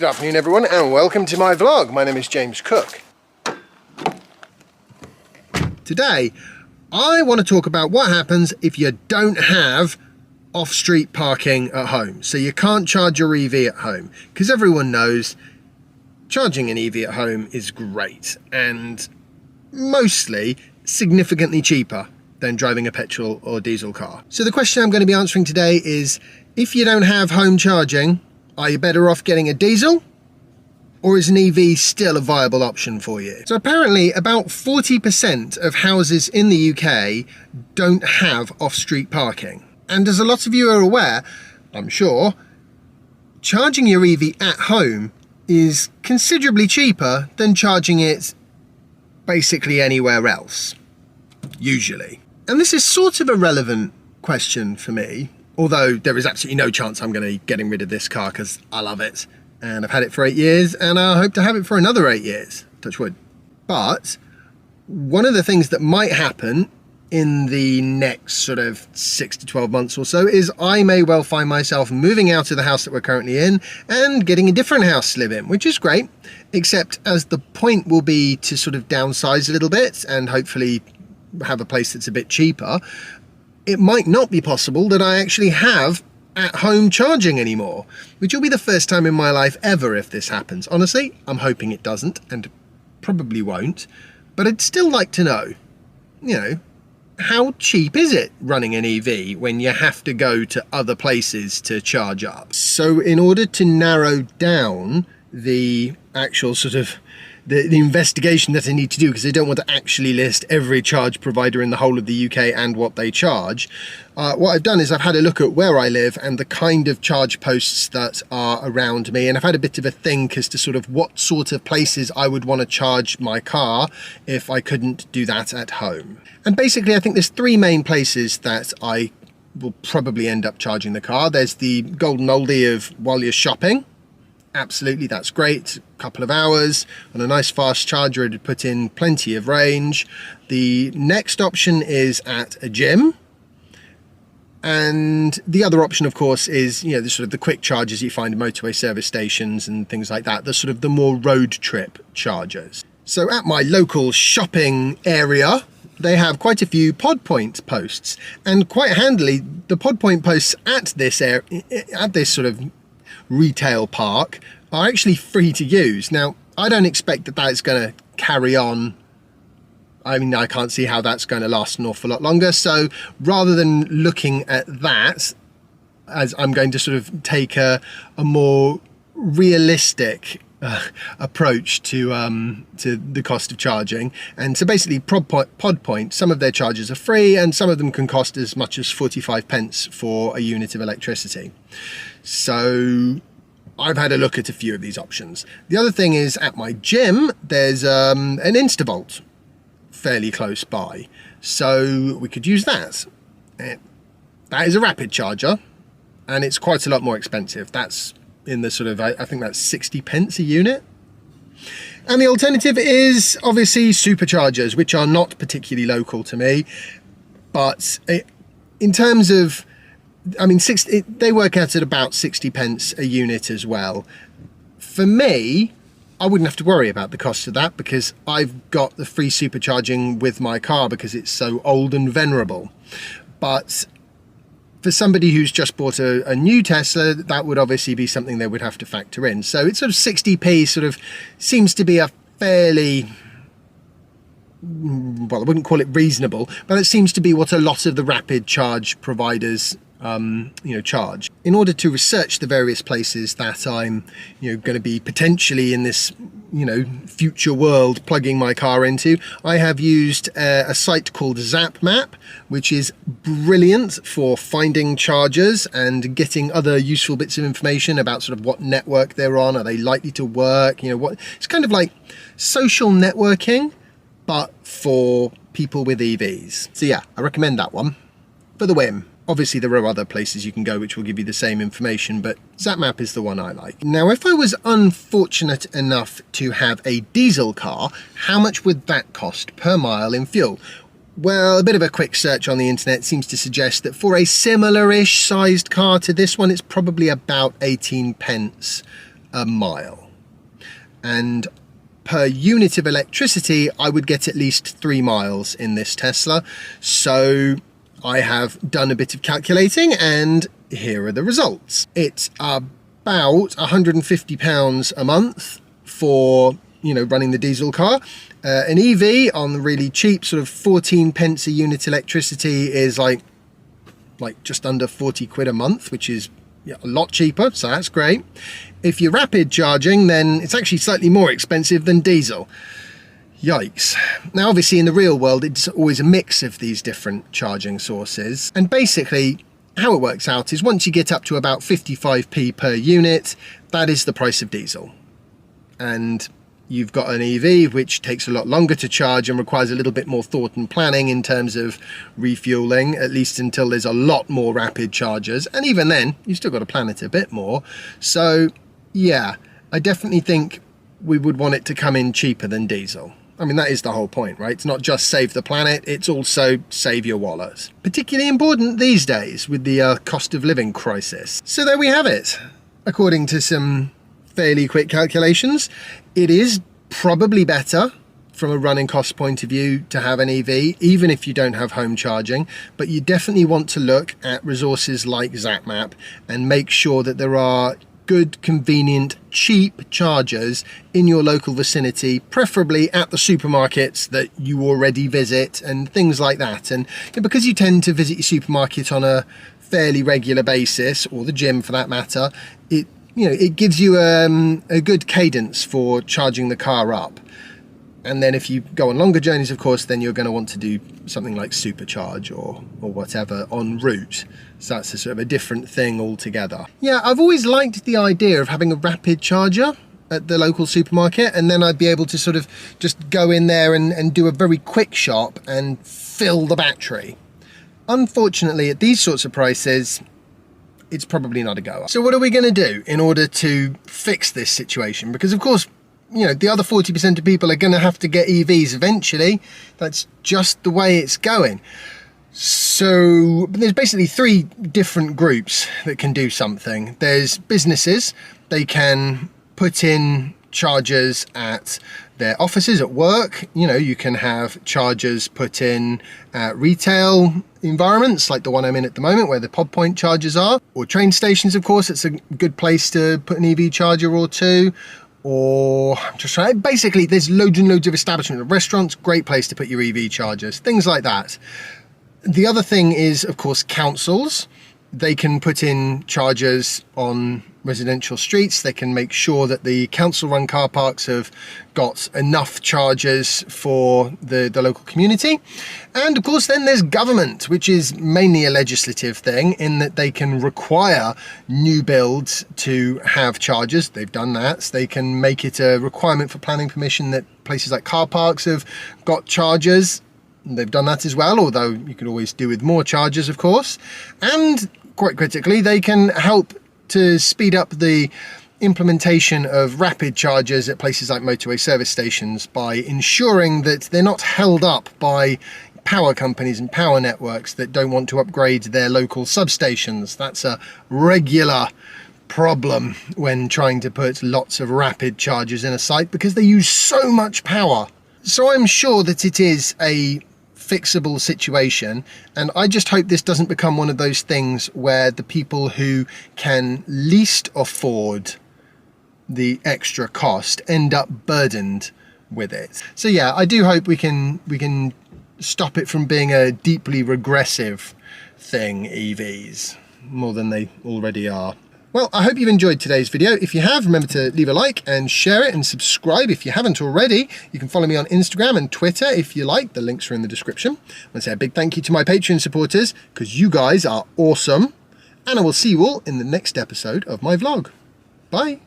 Good afternoon everyone and welcome to my vlog. My name is James Cook. Today I want to talk about what happens if you don't have off-street parking at home. So you can't charge your EV at home, because everyone knows charging an EV at home is great and mostly significantly cheaper than driving a petrol or diesel car. So the question I'm going to be answering today is, if you don't have home charging, are you better off getting a diesel, or is an EV still a viable option for you? So apparently about 40% of houses in the UK don't have off-street parking. And as a lot of you are aware, I'm sure, charging your EV at home is considerably cheaper than charging it basically anywhere else, usually. And this is sort of a relevant question for me, although there is absolutely no chance I'm going to be getting rid of this car because I love it and I've had it for 8 years and I hope to have it for another 8 years, touch wood. But one of the things that might happen in the next sort of 6 to 12 months or so is I may well find myself moving out of the house that we're currently in and getting a different house to live in, which is great, except as the point will be to sort of downsize a little bit and hopefully have a place that's a bit cheaper, it might not be possible that I actually have at-home charging anymore, which will be the first time in my life ever if this happens. Honestly, I'm hoping it doesn't and probably won't, but I'd still like to know, you know, how cheap is it running an EV when you have to go to other places to charge up? So in order to narrow down the actual sort of the investigation that I need to do, because I don't want to actually list every charge provider in the whole of the UK and what they charge, what I've done is I've had a look at where I live and the kind of charge posts that are around me, and I've had a bit of a think as to sort of what sort of places I would want to charge my car if I couldn't do that at home. And basically I think there's 3 main places that I will probably end up charging the car. There's the golden oldie of while you're shopping. Absolutely, that's great. A couple of hours on a nice fast charger, it'd put in plenty of range. The next option is at a gym. And the other option, of course, is, you know, the sort of the quick chargers you find in motorway service stations and things like that, the sort of the more road trip chargers. So at my local shopping area, they have quite a few Podpoint posts, and quite handily, the Podpoint posts at this sort of retail park are actually free to use. Now, I don't expect that that's going to carry on. I mean, I can't see how that's going to last an awful lot longer. So rather than looking at that, as I'm going to sort of take a more realistic approach to the cost of charging. And so basically Podpoint, some of their charges are free and some of them can cost as much as 45 pence for a unit of electricity. So I've had a look at a few of these options. The other thing is at my gym, there's an Instavolt fairly close by. So we could use that. That is a rapid charger and it's quite a lot more expensive. That's in the sort of, I think that's 60 pence a unit. And the alternative is obviously superchargers, which are not particularly local to me, but in terms of, I mean, they work out at about 60 pence a unit as well. For me, I wouldn't have to worry about the cost of that because I've got the free supercharging with my car because it's so old and venerable. But for somebody who's just bought a new Tesla, that would obviously be something they would have to factor in. So it's sort of 60p sort of seems to be a fairly, well, I wouldn't call it reasonable, but it seems to be what a lot of the rapid charge providers charge. In order to research the various places that I'm, going to be potentially in this, future world plugging my car into, I have used a site called Zapmap, which is brilliant for finding chargers and getting other useful bits of information about sort of what network they're on. Are they likely to work? It's kind of like social networking, but for people with EVs. So yeah, I recommend that one for the whim. Obviously there are other places you can go which will give you the same information, but Zapmap is the one I like. Now, if I was unfortunate enough to have a diesel car, how much would that cost per mile in fuel? Well, a bit of a quick search on the internet seems to suggest that for a similar-ish sized car to this one, it's probably about 18 pence a mile. And per unit of electricity, I would get at least 3 miles in this Tesla. So I have done a bit of calculating, and here are the results. It's about £150 a month for, you know, running the diesel car. An EV on the really cheap sort of 14 pence a unit electricity is like just under 40 quid a month, which is a lot cheaper, so that's great. If you're rapid charging, then it's actually slightly more expensive than diesel. Yikes. Now obviously in the real world it's always a mix of these different charging sources, and basically how it works out is once you get up to about 55p per unit, that is the price of diesel. And you've got an EV which takes a lot longer to charge and requires a little bit more thought and planning in terms of refueling, at least until there's a lot more rapid chargers, and even then you've still got to plan it a bit more. So yeah, I definitely think we would want it to come in cheaper than diesel. I mean, that is the whole point, right? It's not just save the planet, it's also save your wallet. Particularly important these days with the cost of living crisis. So there we have it. According to some fairly quick calculations, it is probably better from a running cost point of view to have an EV, even if you don't have home charging, but you definitely want to look at resources like Zapmap and make sure that there are good, convenient, cheap chargers in your local vicinity, preferably at the supermarkets that you already visit and things like that. And because you tend to visit your supermarket on a fairly regular basis, or the gym for that matter, it gives you a good cadence for charging the car up. And then if you go on longer journeys, of course, then you're going to want to do something like Supercharge or whatever en route. So that's a sort of a different thing altogether. Yeah, I've always liked the idea of having a rapid charger at the local supermarket, and then I'd be able to sort of just go in there and do a very quick shop and fill the battery. Unfortunately, at these sorts of prices, it's probably not a goer. So what are we going to do in order to fix this situation? Because of course, you know, the other 40% of people are going to have to get EVs eventually. That's just the way it's going. So there's basically 3 different groups that can do something. There's businesses. They can put in chargers at their offices at work. You know, you can have chargers put in at retail environments like the one I'm in at the moment, where the Podpoint chargers are, or train stations. Of course, it's a good place to put an EV charger or two. Or just trying, basically there's loads and loads of establishments, restaurants, great place to put your EV chargers, things like that. The other thing is, of course, councils. They can put in chargers on residential streets. They can make sure that the council run car parks have got enough chargers for the local community. And of course then there's government, which is mainly a legislative thing in that they can require new builds to have chargers. They've done that. So they can make it a requirement for planning permission that places like car parks have got chargers. They've done that as well, although you could always do with more chargers, of course. And quite critically, they can help to speed up the implementation of rapid chargers at places like motorway service stations by ensuring that they're not held up by power companies and power networks that don't want to upgrade their local substations. That's a regular problem when trying to put lots of rapid chargers in a site, because they use so much power. So I'm sure that it is a fixable situation, and I just hope this doesn't become one of those things where the people who can least afford the extra cost end up burdened with it. So yeah, I do hope we can stop it from being a deeply regressive thing, EVs, more than they already are. Well, I hope you've enjoyed today's video. If you have, remember to leave a like and share it and subscribe if you haven't already. You can follow me on Instagram and Twitter if you like. The links are in the description. I want to say a big thank you to my Patreon supporters, because you guys are awesome. And I will see you all in the next episode of my vlog. Bye.